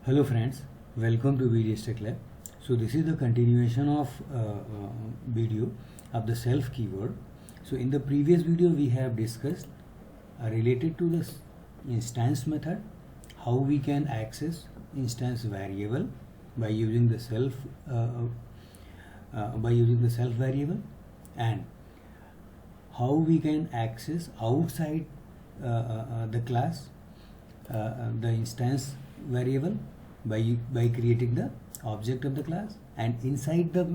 Hello friends, welcome to VDS Tech Lab. So this is the continuation of video of the self keyword. So in the previous video we have discussed related to the instance method, how we can access instance variable by using the self variable, and how we can access outside the class the instance variable by creating the object of the class, and inside the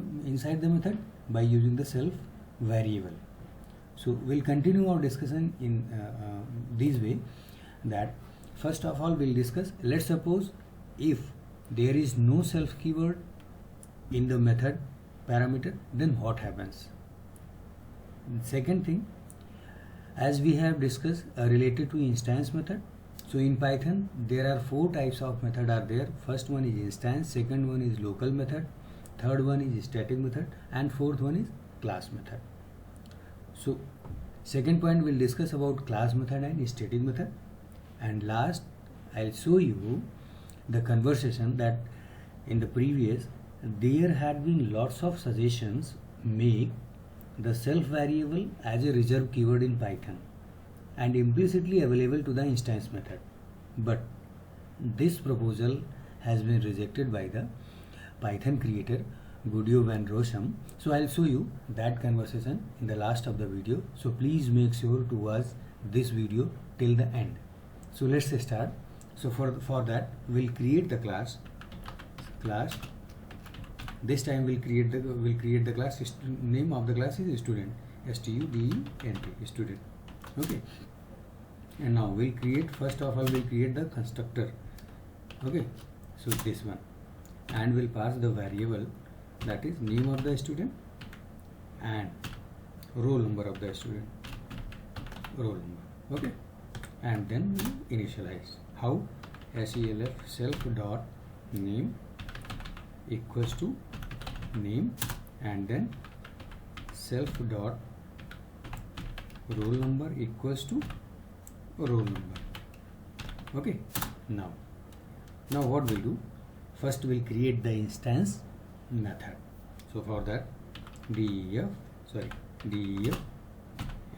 method by using the self variable. So we'll continue our discussion in this way, that first of all we'll discuss, let's suppose if there is no self keyword in the method parameter, then what happens. Second thing, as we have discussed related to instance method, so in Python there are 4 types of method are there. First one is instance, second one is local method, third one is static method, and fourth one is class method. So second point we'll discuss about class method and static method, and last I'll show you the conversation that in the previous there had been lots of suggestions make the self variable as a reserved keyword in Python and implicitly available to the instance method, but this proposal has been rejected by the Python creator Guido van Rossum. So I'll show you that conversation in the last of the video, so please make sure to watch this video till the end. So let's start. So for that we'll create the class. This time we'll create the class. Name of the class is student, student, student. Okay, and now we'll create, first of all we'll create the constructor. Okay, so this one, and we'll pass the variable that is name of the student and roll number of the student, roll number. Okay, and then we initialize. How? self dot name equals to name, and then self dot roll number equals to roll number. Okay, now what we'll do, first we'll create the instance method. So for that def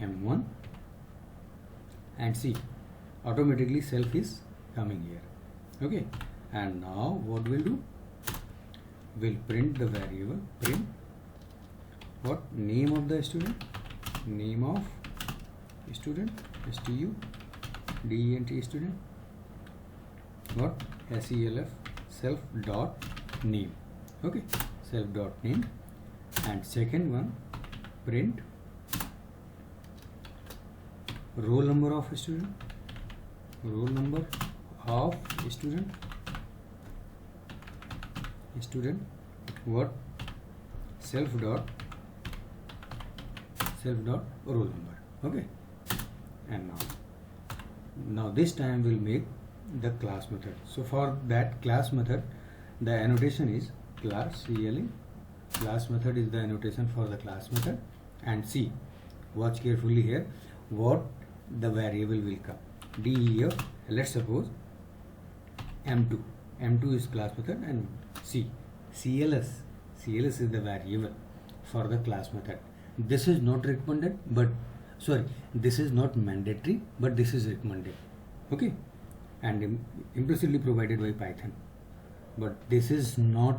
m1, and see automatically self is coming here. Okay, and now what we'll do, we'll print the variable, print what? Name of the student, name of student, student, student, what? self dot name. Okay, self dot name, and second one print roll number of student, roll number of student, what? self dot roll number. Okay, and now this time we'll make the class method. So for that class method, the annotation is class CLE. Class method is the annotation for the class method, and see, watch carefully here what the variable will come. def, let's suppose m2 is class method, and see cls is the variable for the class method. This is not recommended, but this is not mandatory, but this is recommended. Okay, and implicitly provided by Python, but this is not,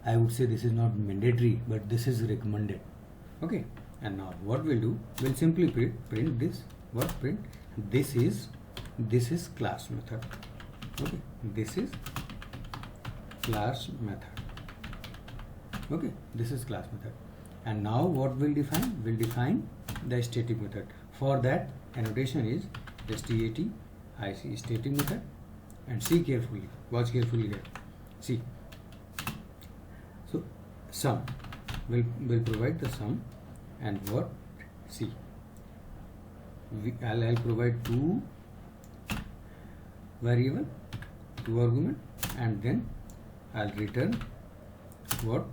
I would say this is not mandatory, but this is recommended. Okay, and now what we'll do, we'll simply print this. What? Print this is class method. Okay, this is class method. Okay, this is class method. And now what we'll define? We'll define the static method. For that, annotation is static static method, and see carefully, watch carefully here. See, so sum will provide the sum, and what? See, I'll provide 2 variable, 2 argument, and then I'll return what?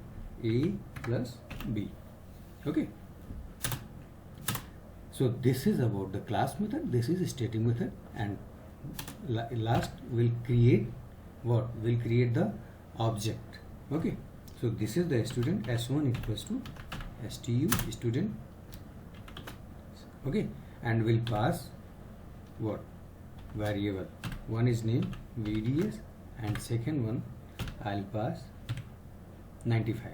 A plus B. Okay, so this is about the class method, this is a static method, and last we'll create what will create the object. Okay, so this is the student s1 equals to stu student, okay, and will pass what variable. One is named VDS and second one I'll pass 95.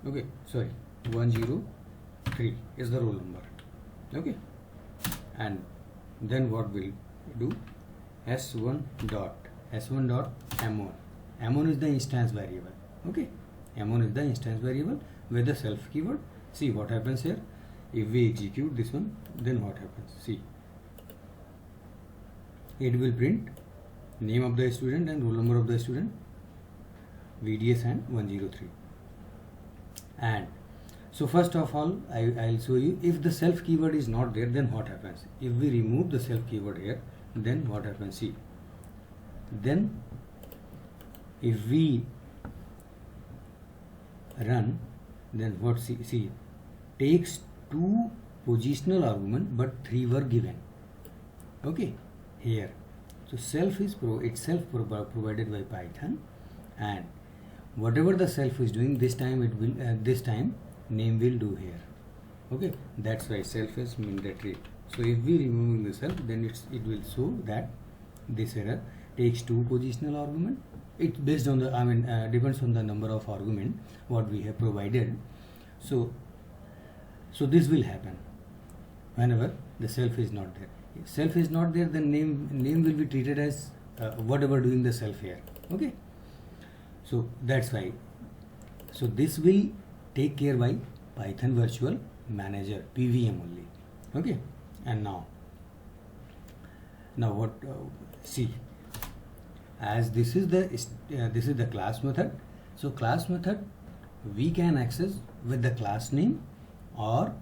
Okay, sorry, 103 is the roll number. Okay, and then what we'll do, s1 dot m1. M1 is the instance variable. Okay, M1 is the instance variable with the self keyword. See what happens here. If we execute this one, then what happens? See, it will print name of the student and roll number of the student, VDS and 103. And so first of all, I'll show you, if the self keyword is not there, then what happens? If we remove the self keyword here, then what happens? See, then if we run, then what? See, takes 2 positional argument but 3 were given. Okay, here. So self is itself provided by Python, and whatever the self is doing, this time it will this time name will do here. Okay, that's why self is mandatory. So if we remove the self, then it will show that this error takes 2 positional argument. It's based on the depends on the number of argument what we have provided. So this will happen whenever the self is not there. If self is not there, then name will be treated as whatever doing the self here. Okay, so that's why. So this will take care by Python Virtual Manager, PVM only. Okay, and now what? See, as this is the class method. So class method we can access with the class name or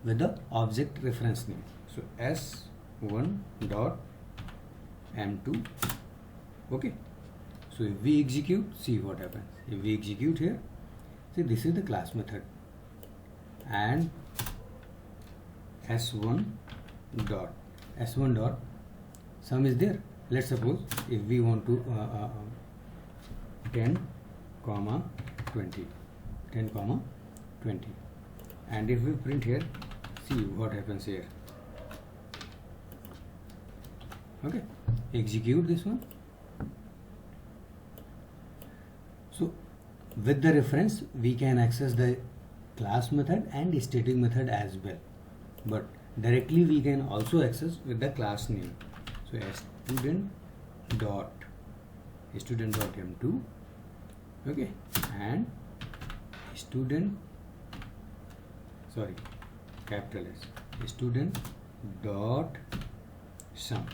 with the object reference name. So s1 dot m2. Okay, so if we execute, see what happens. If we execute here, see, this is the class method, and s1 dot sum is there. Let's suppose if we want to 10, 20, and if we print here, see what happens here. Okay, execute this one. So with the reference we can access the class method and static method as well, but directly we can also access with the class name. So student dot m2, okay, and capital S, student dot sum,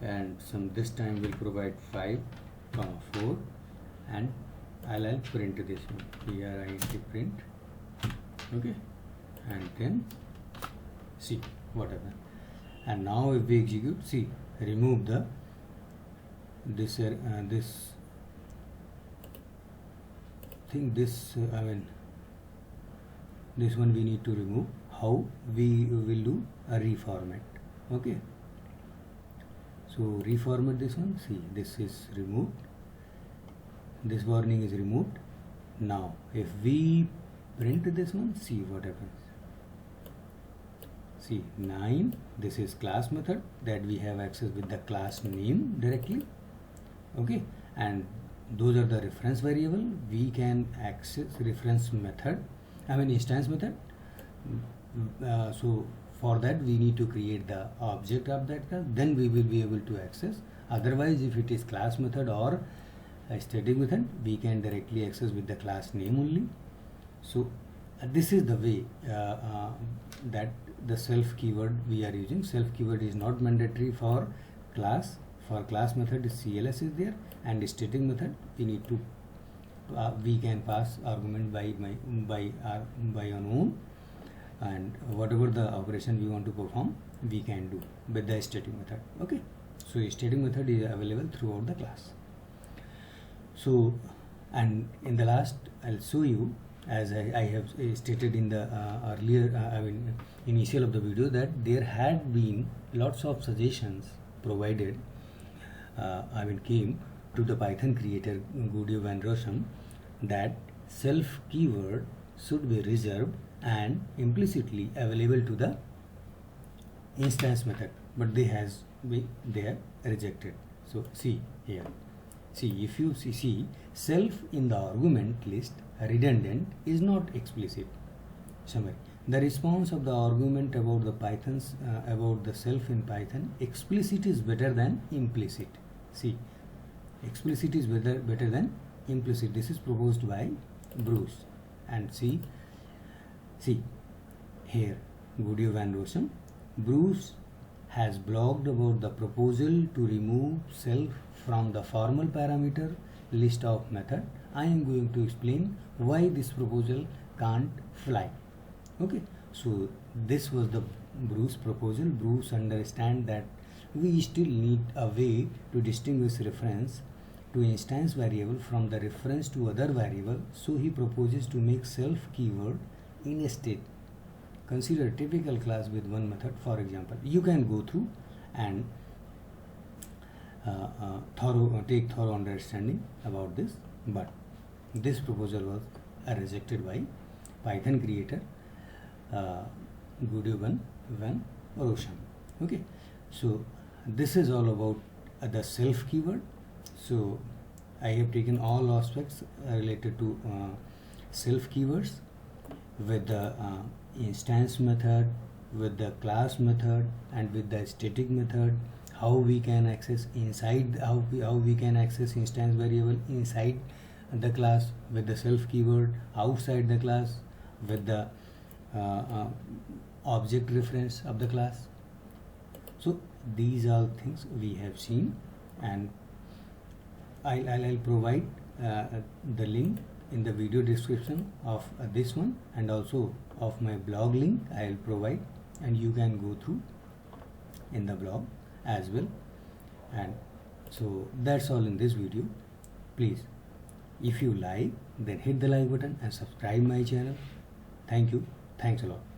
and sum this time will provide 5, 4, and I'll print this one here. I print, okay, and then see what happens. And now if we execute, see, remove the this thing, this this one we need to remove. How we will do a reformat. Okay, so reformat this one. See, this is removed, this warning is removed. Now if we print this one, see what happens. See, 9, this is class method that we have access with the class name directly. Okay, and those are the reference variable. We can access reference method, instance method. So for that we need to create the object of that class, then we will be able to access. Otherwise, if it is class method or a static method, we can directly access with the class name only. So this is the way that the self keyword we are using. Self keyword is not mandatory for class. For class method, CLS is there, and static method we need to we can pass argument by our own, and whatever the operation we want to perform, we can do with the static method. Okay, so static method is available throughout the class. So, and in the last, I'll show you, as I have stated in the earlier initial of the video, that there had been lots of suggestions provided came to the Python creator Guido van Rossum that self keyword should be reserved and implicitly available to the instance method, but they have rejected. So see here, see if you see self in the argument list redundant is not explicit. Summary: the response of the argument about the Python's about the self in Python, explicit is better than implicit. See, explicit is better than implicit. This is proposed by Bruce. And see here, Guido van Rossum. Bruce has blogged about the proposal to remove self from the formal parameter list of method. I am going to explain why this proposal can't fly. Okay, so this was the Bruce proposal. Bruce understands that we still need a way to distinguish reference to instance variable from the reference to other variable, so he proposes to make self keyword in a state. Consider a typical class with one method. For example, you can go through and take thorough understanding about this, but this proposal was rejected by Python creator Guido van Rossum. Okay, so this is all about the self keyword. So I have taken all aspects related to self keywords with the instance method, with the class method, and with the static method. How we can access inside, how we can access instance variable inside the class with the self keyword, outside the class with the object reference of the class. So these are things we have seen, and I'll provide the link in the video description of this one, and also of my blog link I'll provide, and you can go through in the blog as well. And so that's all in this video. Please, if you like, then hit the like button and subscribe my channel. Thank you. Thanks a lot.